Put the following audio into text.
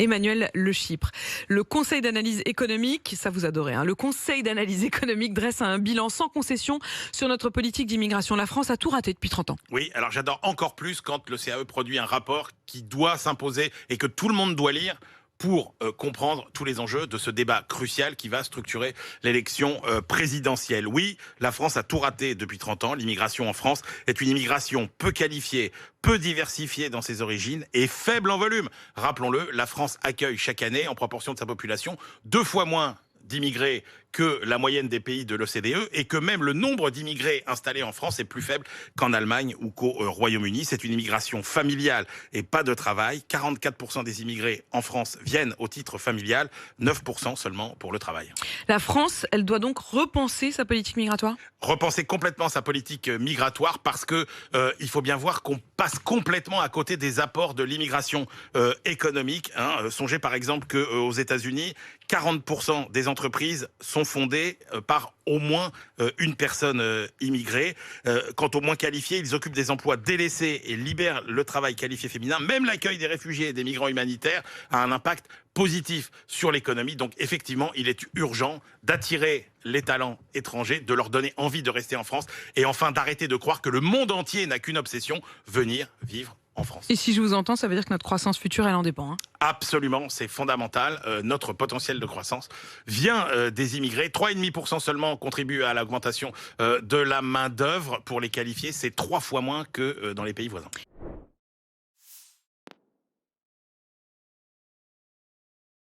Emmanuel Le Chypre. Le Conseil d'analyse économique, ça vous adorez, le Conseil d'analyse économique dresse un bilan sans concession sur notre politique d'immigration. La France a tout raté depuis 30 ans. Oui, alors j'adore encore plus quand le CAE produit un rapport qui doit s'imposer et que tout le monde doit lire pour comprendre tous les enjeux de ce débat crucial qui va structurer l'élection présidentielle. Oui, la France a tout raté depuis 30 ans. L'immigration en France est une immigration peu qualifiée, peu diversifiée dans ses origines et faible en volume. Rappelons-le, la France accueille chaque année, en proportion de sa population, 2 fois moins d'immigrés que la moyenne des pays de l'OCDE et que même le nombre d'immigrés installés en France est plus faible qu'en Allemagne ou qu'au Royaume-Uni. C'est une immigration familiale et pas de travail. 44% des immigrés en France viennent au titre familial, 9% seulement pour le travail. La France, elle doit donc repenser sa politique migratoire ? Repenser complètement sa politique migratoire parce que il faut bien voir qu'on passe complètement à côté des apports de l'immigration économique. Songez par exemple qu'aux États-Unis, 40% des entreprises sont fondées par au moins une personne immigrée. Quant aux moins qualifiés, ils occupent des emplois délaissés et libèrent le travail qualifié féminin. Même l'accueil des réfugiés et des migrants humanitaires a un impact positif sur l'économie. Donc effectivement, il est urgent d'attirer les talents étrangers, de leur donner envie de rester en France et enfin d'arrêter de croire que le monde entier n'a qu'une obsession, venir vivre en France. Et si je vous entends, ça veut dire que notre croissance future, elle en dépend. Absolument, c'est fondamental. Notre potentiel de croissance vient des immigrés. 3,5% seulement contribuent à l'augmentation de la main-d'œuvre pour les qualifier. C'est 3 fois moins que dans les pays voisins.